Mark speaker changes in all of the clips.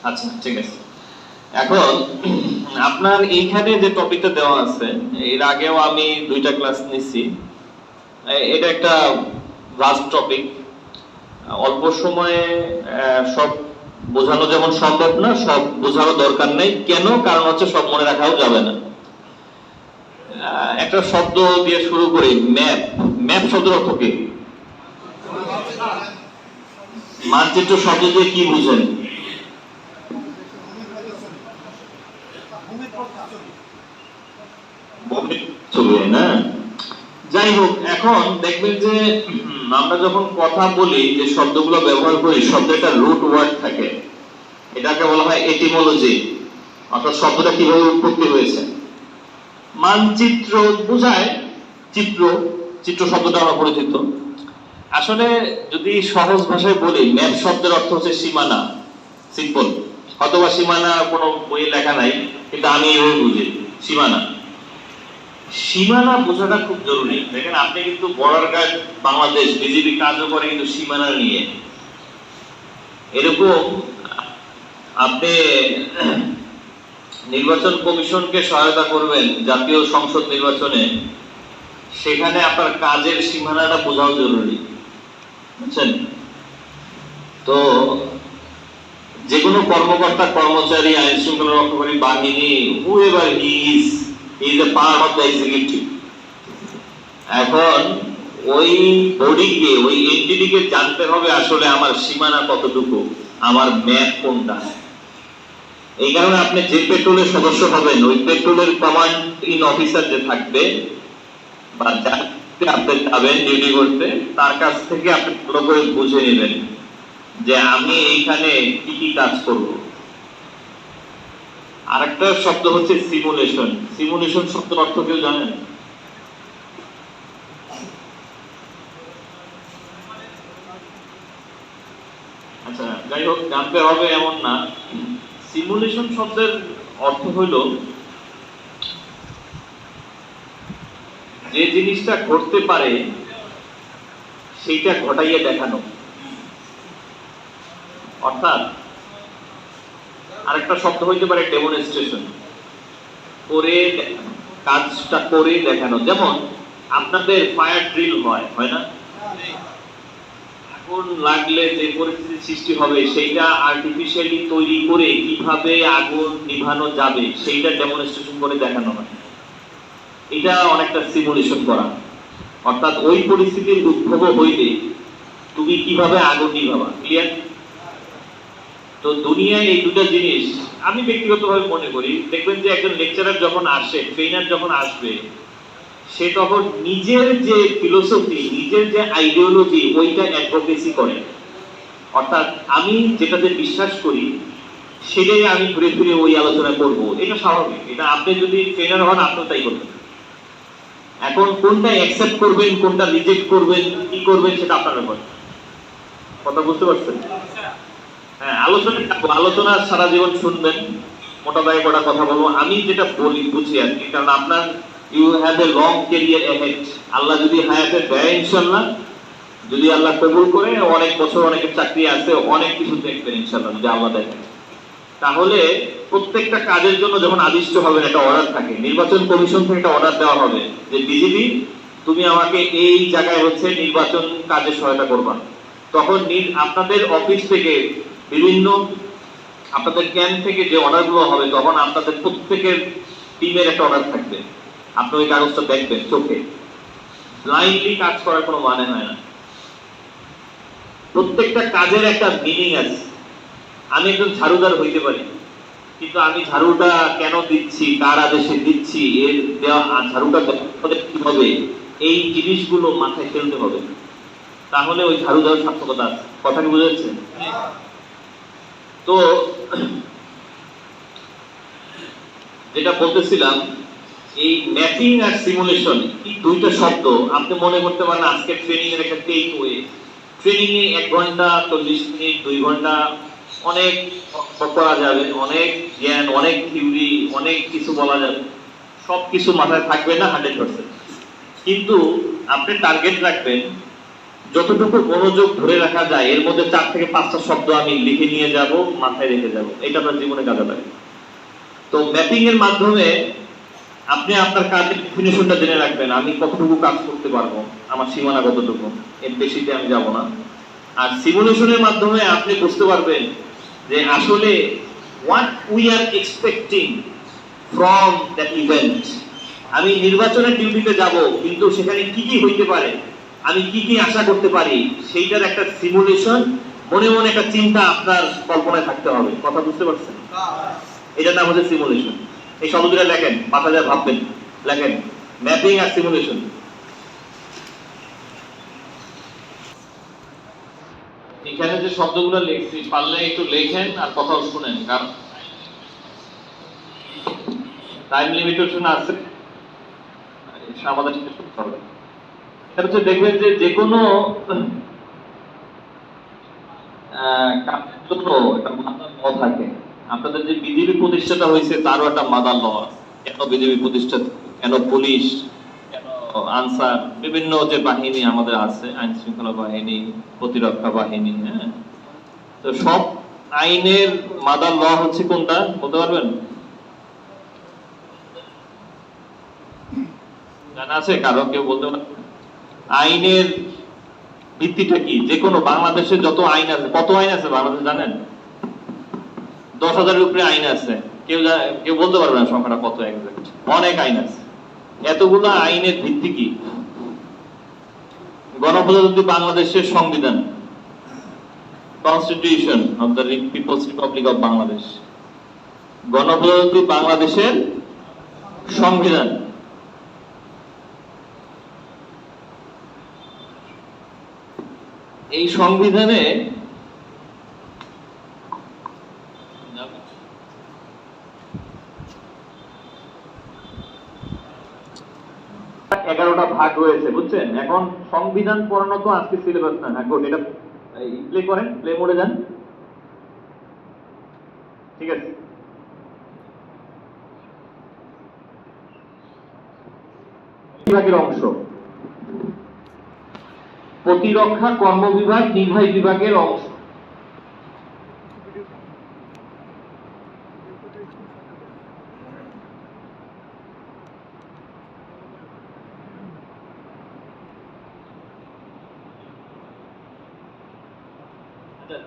Speaker 1: আচ্ছা, ঠিক আছে। এখন আপনার এইখানে যে টপিকটা দেওয়া আছে, এর আগেও আমি 2টা ক্লাস নিছি। এটা একটা ভাস্ট টপিক। অল্প সময়ে সব বোঝানো যেমন সম্ভব না, সব বোঝানো দরকার নেই। কেন? কারণ হচ্ছে সব মনে রাখাও যাবে না। একটা শব্দ দিয়ে শুরু করি, ম্যাপ। ম্যাপ শব্দের অর্থ কি? মানচিত্র শব্দ দিয়ে কি বুঝেন? ছবি না? যাই হোক, এখন দেখবেন যে আমরা যখন কথা বলি, যে শব্দগুলো ব্যবহার করি, শব্দের একটা রুট ওয়ার্ড থাকে। এটাকে বলা হয় এটিমোলজি, অর্থাৎ শব্দটা কিভাবে উৎপত্তি হয়েছে। মানচিত্র বোঝায় চিত্র, চিত্র শব্দটা আমরা পরিচিত। আসলে যদি সহজ ভাষায় বলি, ম্যাপ শব্দের অর্থ হচ্ছে সীমানা, সিম্পল। অথবা সীমানা কোনো বইয়ে লেখা নাই, কিন্তু আমি এইভাবে বুঝি, সীমানা। সীমানা বোঝাটা খুব জরুরি। দেখেন, আপনি কিন্তু বর্ডার গার্ড বাংলাদেশ, বিজিবি কাজও করে কিন্তু সীমানা নিয়ে। এরকম আপনি নির্বাচন কমিশনকে সহায়তা করবেন জাতীয় সংসদ নির্বাচনে, সেখানে আপনার কাজের সীমানাটা বোঝাও জরুরি, বুঝছেন? তো যে কোনো কর্মকর্তা, কর্মচারী, আইন শৃঙ্খলা রক্ষাকারী বাহিনী, whoever he is a part of the executive. এখন ওই বডিকে, ওই এনটিটিকে জানতে হবে আসলে আমার সীমানা কতটুকু, আমার ম্যাপ কোনটা। এই কারণে আপনি যে পেট্রোলের সদস্য হবেন, ওই পেট্রোলের কমান্ড ইন অফিসার যে থাকবে বা যাকে আপনি যাবেন ডিউটি করতে, তার কাছ থেকে আপনি ভালো করে বুঝে নেবেন যে আমি এইখানে কি কি কাজ করব। আরেকটা শব্দ হচ্ছে সিমুলেশন। সিমুলেশন শব্দের অর্থ কেউ জানেন? আচ্ছা, যাই হোক, জানতে হবে এমন না। সিমুলেশন শব্দের অর্থ হইল যে জিনিসটা ঘটতে পারে সেইটা ঘটাইয়া দেখানো। অর্থাৎ আরেকটা শব্দ হইতে পারে ডেমনস্ট্রেশন, করে কাজটা করে দেখানো। যেমন আপনাদের ফায়ার ড্রিল হয়, হয় না? আগুন লাগলে যে পরিস্থিতি সৃষ্টি হবে, সেইটা আর্টিফিশিয়ালি তৈরি করে কিভাবে আগুন নিভানো যাবে সেইটা ডেমনস্ট্রেশন করে দেখানো হয়। এটা অনেকটা সিমুলেশন করা। অর্থাৎ ওই পরিস্থিতির উদ্ভব হইলে তুমি কিভাবে আগুন নিভাবা। ক্লিয়ার? তো দুনিয়ায় এই দুটো জিনিস আমি ব্যক্তিগতভাবে মনে করি। দেখবেন যে একজন লেকচারার যখন আসে, ট্রেনার যখন আসবে, সে তখন নিজের যে ফিলোসফি, নিজের যে আইডিওলজি, ওইটা অ্যাডভোকেসি করে। অর্থাৎ আমি যেটাতে বিশ্বাস করি সেটাই আমি ঘুরে ফিরে ওই আলোচনা করব। এটা স্বাভাবিক। এটা আপনি যদি ট্রেনার হন, আপনিও তাই করবেন। এখন কোনটা অ্যাকসেপ্ট করবেন, কোনটা রিজেক্ট করবেন, কি করবেন, সেটা আপনার ব্যাপার। কথা বুঝতে পারছেন? হ্যাঁ, আলোচনা সারা জীবন শুনবেন, মোটা দাগে কটা কথা বলবো। আমি যেটা বলি বুঝি আর কি, কারণ আপনার you have a long career ahead. আল্লাহ যদি হায়াতে দেয়, ইনশাআল্লাহ, যদি আল্লাহ কবুল করে, অনেক বছর অনেকের চাকরি আছে, অনেক কিছু দেখবেন ইনশাআল্লাহ যদি আল্লাহ দেখেন। তাহলে প্রত্যেকটা কাজের জন্য যখন আদিষ্ট হবেন, একটা অর্ডার থাকে, নির্বাচন কমিশন থেকে একটা অর্ডার দেওয়া হবে যে বিজিবি তুমি আমাকে এই জায়গায় হচ্ছে নির্বাচন কাজে সহায়তা করবা। তখন আপনাদের অফিস থেকে বিভিন্ন আপনাদের ক্যাম্প থেকে যে অর্ডারগুলো হবে, তখন আপনাদের প্রত্যেকের টিমের একটা অর্ডার থাকবে। আপনি ওই কাগজটা দেখবেন চোখে। ব্লাইন্ডলি কাজ করার কোনো মানে হয় না। প্রত্যেকটা কাজের একটা মিনিং আছে। আমি একজন ঝাড়ুদার হইতে পারি, কিন্তু আমি ঝাড়ুটা কেন দিচ্ছি, কার আদেশে দিচ্ছি, এর দেওয়া ঝাড়ুটা কি হবে, এই জিনিসগুলো মাথায় ফেলতে হবে। তাহলে ওই ঝাড়ু দেওয়ার সার্থকতা আছে। কথা কি বুঝা যাচ্ছে? তো যেটা বলতেছিলাম, এই ম্যাপিং আর সিমুলেশন, এই দুইটা শব্দ আপনি মনে করতে পারেন আজকে ট্রেনিং এর একটা টেক ওয়ে। ট্রেনিং এ 1 ঘন্টা 40 মিনিট 2 ঘন্টা অনেক করা যাবে, অনেক জ্ঞান, অনেক থিওরি, অনেক কিছু বলা যাবে। সবকিছু মাথায় থাকবে না 100%। কিন্তু আপনি টার্গেট রাখবেন যতটুকু মনোযোগ ধরে রাখা যায় এর মধ্যে 4 থেকে 5টা শব্দ আমি লিখে নিয়ে যাব, মাথায় রেখে যাব, এটা আপনার জীবনে কাজে লাগে। তো ম্যাপিং এর মাধ্যমে আপনি আপনার কাজের ডেফিনিশনটা জেনে রাখবেন, আমি কতটুকু কাজ করতে পারবো, আমার সীমানা কতটুকু, এর বেশিতে আমি যাব না। আর সিমুলেশনের মাধ্যমে আপনি বুঝতে পারবেন যে আসলে what we are expecting from that event। আমি নির্বাচনের ডিউটিতে যাব, কিন্তু সেখানে কি কি হইতে পারে, আমি কি কি আশা করতে পারি, সেইটার একটা সিমুলেশন, মনে মনে একটা চিন্তা আপনার কল্পনায় থাকতে হবে। কথা বুঝতে পারছেন? এটার নাম হচ্ছে সিমুলেশন। এই শব্দ দুটো লেখেন, মাথা যা ভাববেন, লেখেন ম্যাপিং আর সিমুলেশন। এখানে যে শব্দগুলো লিখছি পারলে একটু লেখেন আর কথাও শুনেন, কারণ টাইম লিমিটেশন আছে, আমাদের শুনতে হবে। এটা হচ্ছে দেখবেন যে যে কোনো কাজের জন্য একটা মাদার ল থাকে। আপনাদের যে বিজেপি প্রতিষ্ঠাটা হয়েছে তারও একটা মাদার ল আছে। কেন বিজেপি প্রতিষ্ঠা, কেন পুলিশ, কেন আনসার, বিভিন্ন যে বাহিনী আমাদের আছে, আইন শৃঙ্খলা বাহিনী, প্রতিরক্ষা বাহিনী, হ্যাঁ, তো সব আইনের মাদার ল হচ্ছে কোনটা বলতে পারবেন? জানা আছে কারো? কেউ বলতে পারবেন আইনের ভিত্তিটা কি? যে কোনো বাংলাদেশে যত আইন আছে, কত আইন আছে বাংলাদেশে জানেন? 10,000-এর উপরে আইন আছে। কেউ বলতে পারবে না সংখ্যাটা কত এক্সাক্ট। অনেক আইন আছে। এতগুলো আইনের ভিত্তি কি? গণপ্রজাতন্ত্রী বাংলাদেশের সংবিধান, constitution of the people's republic of Bangladesh, গণপ্রজাতন্ত্রী বাংলাদেশের সংবিধান। এই সংবিধানে 11টা ভাগ রয়েছে, বুঝছেন? এখন সংবিধান পড়ানো তো আজকে সিলেবাস না। এখন এটা প্লে করেন, প্লে মোডে যান, ঠিক আছে? বিভাগের অংশ প্রতিরক্ষা কর্মবিভাগ নির্বাহী বিভাগের অংশ।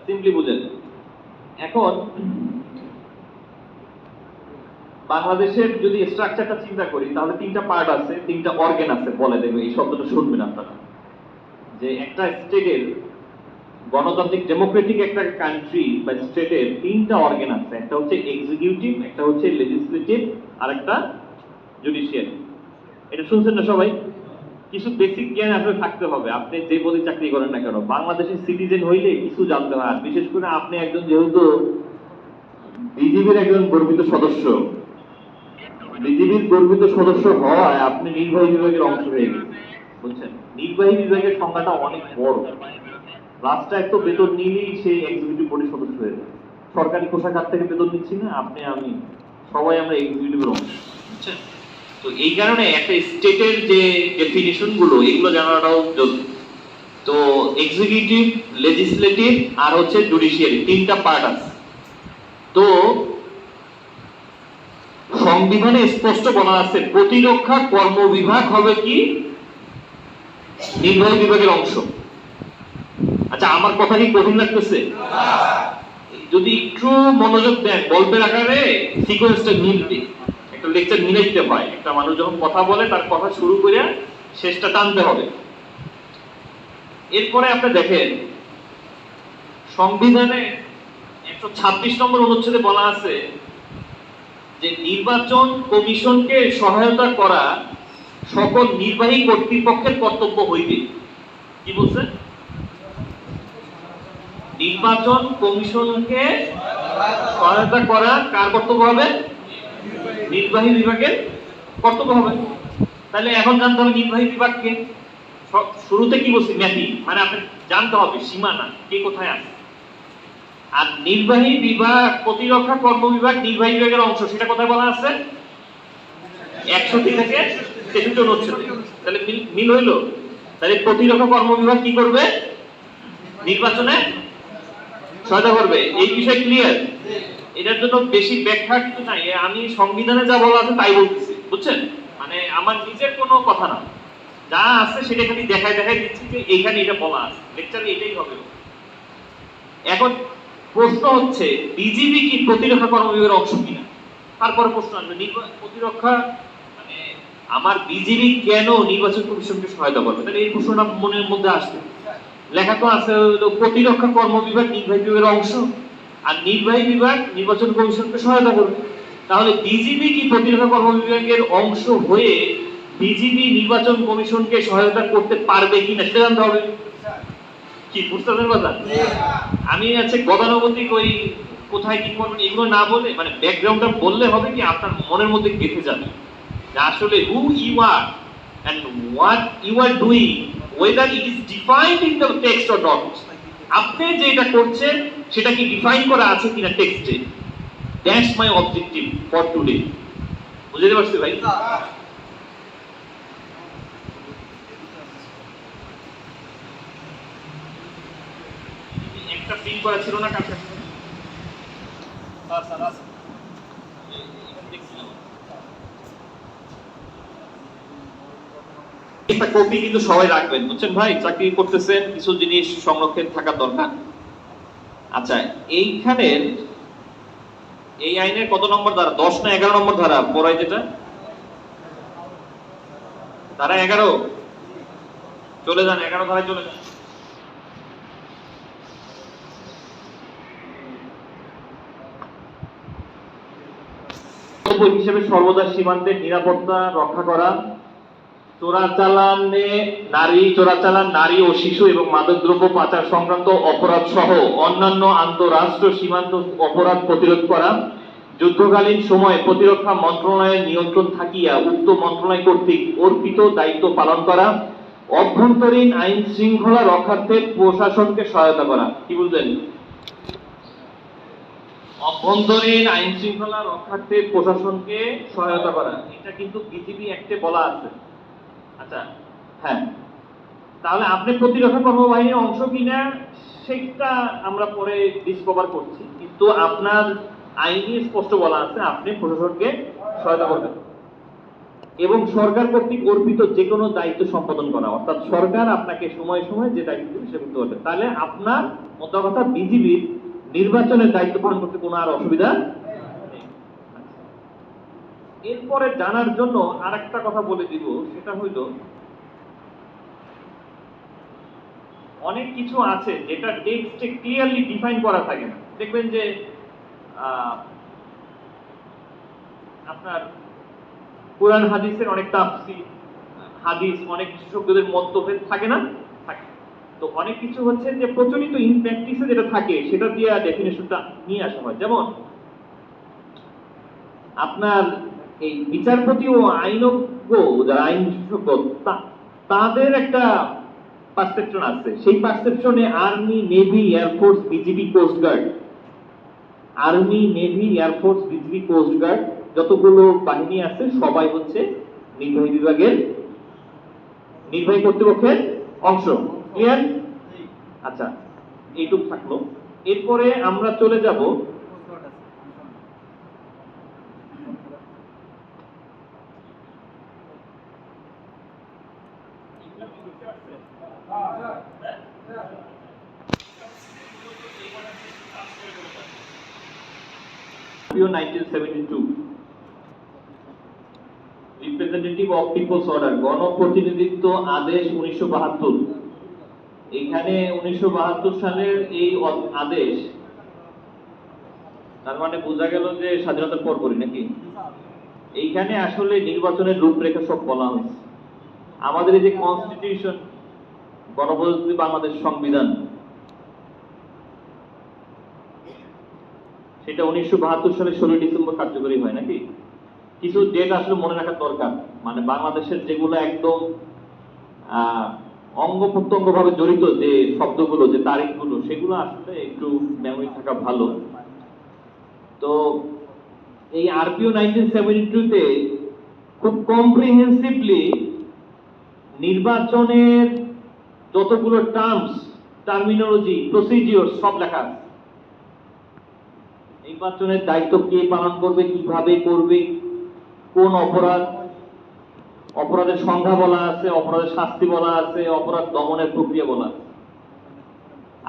Speaker 1: সিম্পলি বুঝেন। এখন বাংলাদেশের যদি স্ট্রাকচারটা চিন্তা করি তাহলে 3টা পার্ট আছে, 3টা অর্গান আছে বলে দেবে। এই শব্দটা শুনবেন আপনারা, যে একটা স্টেটের, গণতান্ত্রিক ডেমোক্রেটিক একটা কান্ট্রি বা স্টেটের 3টা অর্গান আছে। একটা হচ্ছে এক্সিকিউটিভ, একটা হচ্ছে লেজিসলেটিভ, আর একটা জুডিশিয়ারি। এটা শুনছেন না সবাই? কিছু বেসিক জ্ঞান আপনার থাকতে হবে। আপনি যে পদে চাকরি করেন না কেন, বাংলাদেশের সিটিজেন হইলে কিছু জানতে হয়। আর বিশেষ করে আপনি একজন যেহেতু বিজেপির একজন গর্বিত সদস্য, বিজেপির গর্বিত সদস্য হওয়ায় আপনি নির্বাহী বিভাগের অংশ হয়ে গেছেন, বুঝছেন? নির্বাহী বিভাগের সংখ্যাটা অনেক বড়। রাস্তায় তো বেতন নিলেই সেই এক্সিকিউটিভ বোর্ডের সদস্য হয়ে যায়। সরকারি কোষাগার থেকে বেতন নিচ্ছি না, আপনি আমি সবাই আমরা এক্সিকিউটিভের অংশ, বুঝছেন? তো এই কারণে একটা স্টেটের যে ডেফিনিশন গুলো, এগুলো জানাটাও জরুরি। তো এক্সিকিউটিভ, লেজিসলেটিভ আর হচ্ছে জুডিশিয়ারি, 3টা পার্ট আছে। তো সংবিধানে স্পষ্ট বলা আছে প্রতিরক্ষা কর্মবিভাগ হবে কি নির্বাহী বিভাগের অংশ। আচ্ছা, আমার কথা কি কঠিন লাগতেছে? যদি একটু মনোযোগ দেন, গল্পের আকারে সিকোয়েন্সটা মিলবে। একটা লেকচার মিলাইতে হয়। একটা মানুষ যখন কথা বলে তার কথা শুরু করে শেষটা টানতে হবে। এরপরে আপনি দেখেন সংবিধানে 126 নম্বর অনুচ্ছেদে বলা আছে যে নির্বাচন কমিশনকে সহায়তা করা সকল নির্বাহী কর্তৃপক্ষের কর্তব্য হইবে। কি বলছে? নির্বাচন কমিশনকে সহায়তা করা কার কর্তব্য হবে? নির্বাহী বিভাগের কর্তব্য হবে। তাহলে এখন জানতে হবে নির্বাহী বিভাগকে। শুরুতে কি বলছি? ম্যাপিং, মানে আপনি জানতে হবে সীমানা কে কোথায় আছে। আর নির্বাহী বিভাগ, প্রতিরক্ষা কর্ম বিভাগ নির্বাহী বিভাগের অংশ, সেটা কোথায় বলা আছে? 61 থেকে 63 অনুচ্ছেদে। তাহলে মিল হইল? তাহলে প্রতিরক্ষা কর্ম বিভাগ কি করবে? নির্বাচনে সহায়তা করবে। এই বিষয় ক্লিয়ার? এটার জন্য বেশি ব্যাখ্যা কিন্তু নাই, আমি সংবিধানে যা বলা আছে তাই বলতেছি, বুঝছেন? মানে আমার নিজের কোনো কথা না, যা আছে সেটা খালি দেখায় দিচ্ছি যে এইখানে এটা বলা আছে, লেকচারে এটাই হবে। এখন প্রশ্ন হচ্ছে বিজিবি কি প্রতিরক্ষা কর্ম বিভাগের অংশ কিনা? তারপরে প্রশ্ন আসবে প্রতিরক্ষা মানে আমার বিজিবি কেন নির্বাচন কমিশনকে সহায়তা করবে? তাহলে এই প্রশ্নটা মনের মধ্যে আসবে। লেখা তো আছে প্রতিরক্ষা কর্ম বিভাগ নির্বাহী বিভাগের অংশ, আর নির্বাহী বিভাগ নির্বাচন কমিশনকে সহায়তা করবে। তাহলে বিজিবি কি প্রতিরক্ষা কর্ম বিভাগের অংশ হয়ে বিজিবি নির্বাচন কমিশনকে সহায়তা করতে পারবে কিনা সেটা জানতে হবে। কি বুঝতে পারছেন কথা? আমি আছে গতানুগতিক ওই কোথায় কি করবেন এগুলো না বলে, মানে ব্যাকগ্রাউন্ডটা বললে হবে কি আপনার মনের মধ্যে গেঁথে যাবে যে আসলে who you are and what you are doing, whether it is defined in the text or not. আপনি যেটা করছেন সেটা কি ডিফাইন করা আছে কিনা টেক্সটে? That's my objective for today. বুঝতে পারছি ভাই? একটা প্রিন্ট করা ছিল না কাছে? স্যার একটা কপি কিন্তু সবাই রাখবেন, বুঝছেন ভাই? চাকরি করতেছেন, কিছু জিনিস সংরক্ষণ থাকার দরকার। আচ্ছা, এইখানের এই আইনের কত নম্বর ধারা? 10 না 11 নম্বর ধারা পড়াই যেটা? ধারা 11। চলে যান 11 ধারায় চলে যান। হিসেবে সর্বদা সীমান্তের নিরাপত্তা রক্ষা করা, চোরাচালান, নারী ও শিশু এবং মাদকদ্রব্য পাচার সংক্রান্ত অপরাধ সহ অন্যান্য আন্তঃরাষ্ট্র সীমান্ত অপরাধ প্রতিরোধ করা, যুদ্ধকালীন সময়ে প্রতিরক্ষা মন্ত্রণালয়ের নিয়ন্ত্রণ থাকিয়া উক্ত মন্ত্রণালয় কর্তৃক অর্পিত দায়িত্ব পালন করা, অভ্যন্তরীণ আইন শৃঙ্খলা রক্ষার্থে প্রশাসনকে সহায়তা করা। কি বুঝলেন? অভ্যন্তরীণ আইন শৃঙ্খলা রক্ষার্থে প্রশাসনকে সহায়তা করা, এটা কিন্তু বিজিবি অ্যাক্টে বলা আছে। আচ্ছা, হ্যাঁ, তাহলে আপনি প্রতিরক্ষা কর্মবাহিনীর অংশ কিনা সেটা আমরা পরে ডিসকভার করছি, কিন্তু আপনার আইনে স্পষ্ট বলা আছে আপনি প্রশাসনকে সহায়তা করবেন এবং সরকার কর্তৃক অর্পিত যে কোনো দায়িত্ব সম্পাদন করা, অর্থাৎ সরকার আপনাকে সময় সময় যে দায়িত্ব দেবে সেটা করতে পারবে। তাহলে আপনার মোদ্দা কথা বিজিবির নির্বাচনের দায়িত্ব পালন করতে কোনো আর অসুবিধা নেই। এরপরে জানার জন্য আরেকটা কথা বলে দিব, সেটা হইল অনেক কিছু আছে যেটা টেক্সটে ক্লিয়ারলি ডিফাইন করা থাকে না। দেখবেন যে আপনার কোরআন হাদিসের অনেক তাফসীর, হাদিস অনেক বিশেষজ্ঞদের মতভেদ থাকে না? থাকে। তো অনেক কিছু হচ্ছে যে প্রচলিত ইন প্র্যাকটিসে যেটা থাকে সেটা দিয়ে ডেফিনেশনটা নিয়ে আসা হয়। যেমন আপনার এই বিচারপতি ও আইনজ্ঞ যারা আইন বিশেষজ্ঞ তাদের একটা পারসেপশন আছে, সেই পারসেপশনে army, navy, air force, BGB, coast guard, army, navy, air force, BGB, coast guard যতগুলো বাহিনী আছে সবাই হচ্ছে নির্বাহী বিভাগের, নির্বাহী কর্তৃপক্ষের অংশ। ক্লিয়ার? আচ্ছা, এইটুক থাকলো। এরপরে আমরা চলে যাব RPO 1972, representative of people's order, গণপ্রতিনিধিত্ব আদেশ 1972। এখানে 1972 সালের এই আদেশ, তার মানে বোঝা গেল যে স্বাধীনতার পর করি নাকি? এইখানে আসলে নির্বাচনের রূপরেখা সব বলা হয়েছে। আমাদের এই যে কনস্টিটিউশন, গণপ্রজাতন্ত্রী বাংলাদেশ সংবিধান, সেটা 1972 সালের 16 ডিসেম্বর কার্যকরী হয় নাকি? কিছু ডেট আসলে মনে রাখার দরকার, মানে বাংলাদেশের যেগুলো একদম অঙ্গ প্রত্যঙ্গ ভাবে জড়িত যে শব্দগুলো, যে তারিখগুলো, সেগুলো আসলে একটু মেমোরি থাকা ভালো। তো এই আরপিও 1972 তে খুব কম্প্রিহেন্সিভলি নির্বাচনের যতগুলো টার্মস, টার্মিনোলজি, প্রসিডিওর সব লেখা আছে। নির্বাচনের দায়িত্ব কে পালন করবে, কিভাবে করবে, কোন অপরাধ, অপরাধের সংজ্ঞা বলা আছে, অপরাধের শাস্তি বলা আছে, অপরাধ দমনের প্রক্রিয়া বলা আছে।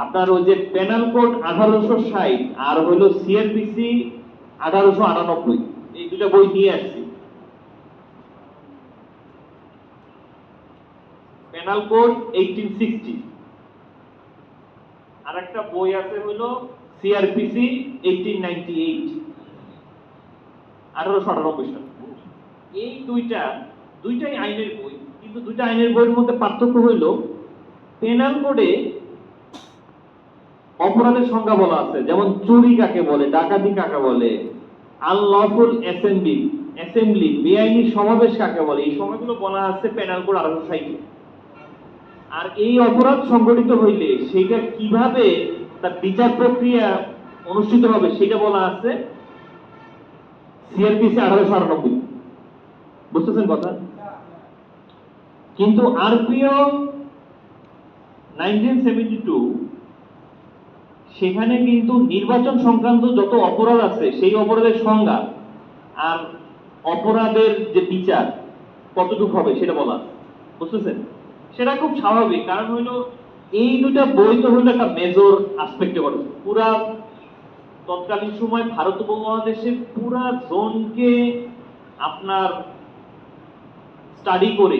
Speaker 1: আপনার ওই যে পেনাল কোড 1860 আর হলো সিআরপিসি 1898, এই দুটা বই নিয়ে আসছি। পেনাল কোড 1860, আর একটা বই আছে হলো সিআরপিসি 1898, 1898 সাল। এই দুইটাই আইনের বই, কিন্তু দুইটা আইনের বইয়ের মধ্যে পার্থক্য হইল পেনাল কোডে অপরাধের সংজ্ঞা বলা আছে, যেমন চুরি কাকে বলে, ডাকাতি কাকে বলে, আনলফুল অ্যাসেম্বলি, বেআইনি সমাবেশ কাকে বলে, এই সময়গুলো বলা আছে পেনাল কোড 1860। আর এই অপরাধ সংগঠিত হইলে সেটা কিভাবে তার বিচার প্রক্রিয়া অনুষ্ঠিত হবে সেটা বলা আছে সিআরপিসি 1898। বুঝতেছেন কথা? কিন্তু আরপিও 1972 সেখানে কিন্তু নির্বাচন সংক্রান্ত যত অপরাধ আছে সেই অপরাধের সংজ্ঞা আর অপরাধের যে বিচার কতটুকু হবে সেটা বলা আছে। বুঝতেছেন? সেটা খুব স্বাভাবিক, কারণ হইলো এই দুটা বই তো হলো একটা মেজর আসপেক্টে করেছে। পুরা তৎকালীন সময় ভারত উপমহাদেশের পুরা জোনকে আপনার স্টাডি করে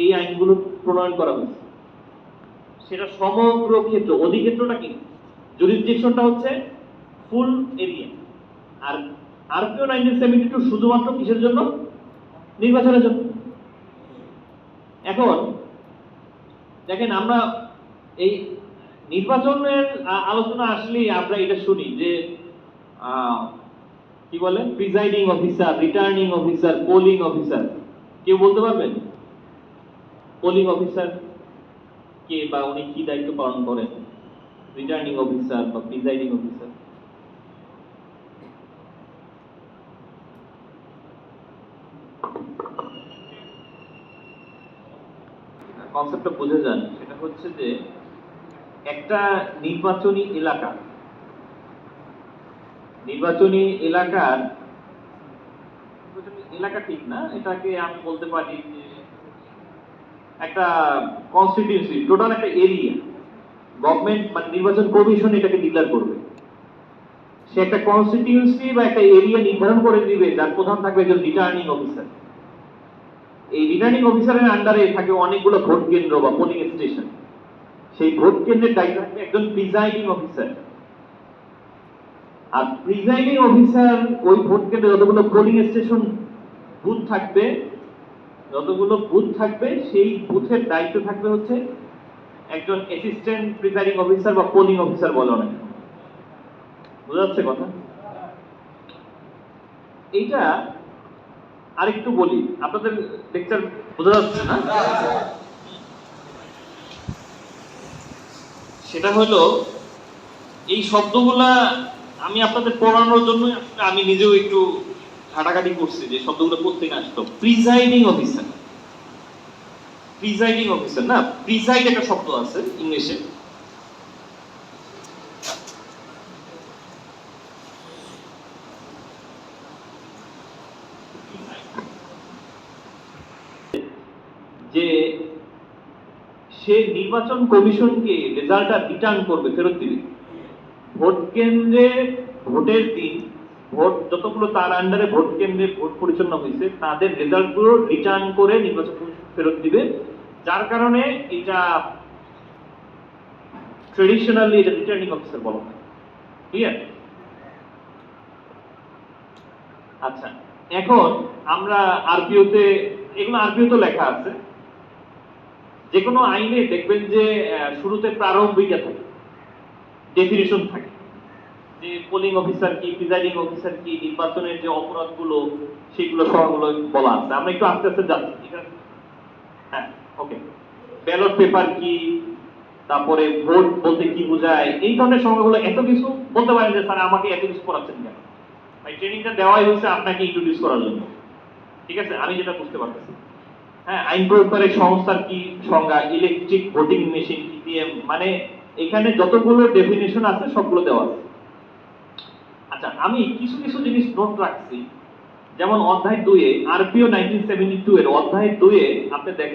Speaker 1: এই আইনগুলো প্রণয়ন করা হয়েছে। সেটা সমগ্র ক্ষেত্র, অধিক্ষেত্রটা কি, জুরিসডিকশনটা হচ্ছে ফুল এরিয়া। আর আরপিও 1972 শুধুমাত্র কিসের জন্য? নির্বাচনের জন্য। এখন দেখেন, আমরা এই নির্বাচনের আলোচনা আসলে আমরা এটা শুনি যে কি বলে, presiding officer, returning officer, polling officer. কেউ বলতে পারবেন পোলিং অফিসার কে বা উনি কি দায়িত্ব পালন করেন? রিটার্নিং অফিসার বা প্রিজাইডিং অফিসার? কনসেপ্টটা বুঝে যান। সেটা হচ্ছে যে একটা নির্বাচনী এলাকার এলাকা ঠিক না, এটাকে আমি বলতে পারি যে একটা কনস্টিটিউয়েন্সি, টোটাল একটা এরিয়া। গভর্নমেন্ট মানে নির্বাচন কমিশন এটাকে ডিক্লেয়ার করবে। সে একটা কনস্টিটিউয়েন্সি বা একটা এরিয়া নির্ধারণ করে দিবে, যার প্রধান থাকবে একজন রিটার্নিং অফিসার। এই রিটার্নিং অফিসারের আন্ডারে থাকে অনেকগুলো ভোট কেন্দ্র বা পোলিং স্টেশন। সেই ভোট কেন্দ্রের দায়িত্ব থাকবে একজন প্রিজাইডিং অফিসার। আর প্রিজাইডিং অফিসার ওই ভোট কেন্দ্রে যতগুলো পোলিং স্টেশন বুথ থাকবে সেই বুথের দায়িত্ব থাকবে হচ্ছে একজন অ্যাসিস্ট্যান্ট প্রিজাইডিং অফিসার বা পোলিং অফিসার বলে অনেক। বোঝা যাচ্ছে কথা? এইটা আরেকটু বলি, আপনাদের লেকচার বোঝা যাচ্ছে না? সেটা হলো এই শব্দগুলা আমি আপনাদের পড়ানোর জন্য আমি নিজেও একটু ঘাটাঘাটি করছি যে শব্দগুলো প্রত্যেক আসতো। প্রিজাইডিং অফিসার না, প্রিজাইড একটা শব্দ আছে ইংলিশে। যে সে নির্বাচন কমিশনকে রেজাল্টটা রিটার্ন করবে, ফেরত দিবে। ভোট কেন্দ্রে ভোটের দিন ভোট যতগুলো তার আন্ডারে ভোট কেন্দ্রে ভোট পরিচালনা হয়েছে তাদের রেজাল্টগুলো রিটার্ন করে নির্বাচন কমিশন ফেরত দিবে। যার কারণে এটা ট্রেডিশনালি এটা রিটার্নিং অফিসার বলা হয়। ক্লিয়ার? আচ্ছা, এখন আমরা আরপিওতে, এগুলো আরপিওতে লেখা আছে। যে কোনো আইনে দেখবেন যে শুরুতে প্রারম্ভিকা থাকে, ডেফিনিশন থাকে যে পোলিং অফিসার কি, প্রিজাইডিং অফিসার কি, নির্বাচনের যে অপরাধগুলো সেগুলো সবগুলো বলা আছে। আমরা একটু আস্তে আস্তে যাচ্ছি, ঠিক আছে? হ্যাঁ, ওকে। ব্যালট পেপার কি, তারপরে ভোট বলতে কি বোঝায়, এই ধরনের সংজ্ঞাগুলো এত কিছু বলতে পারেন যে স্যার আমাকে এত কিছু পড়াচ্ছেন কেন? ভাই ট্রেনিংটা দেওয়াই হয়েছে আপনাকে ইন্ট্রোডিউস করার জন্য, ঠিক আছে? আমি যেটা বুঝতে পারতেছি হ্যাঁ, আইন প্রয়োগকারী সংস্থার কি সংজ্ঞা, ইলেকট্রিক ভোটিং মেশিন, ইভিএম, মানে এখানে যতগুলো ডেফিনিশন আছে সবগুলো দেওয়া আছে। আচ্ছা, আমি কিছু কিছু জিনিস নোট রাখছি, যেমন অধ্যায় 2 এ আরপিও 1972 এর অধ্যায় 2 এ আপনি দেখেন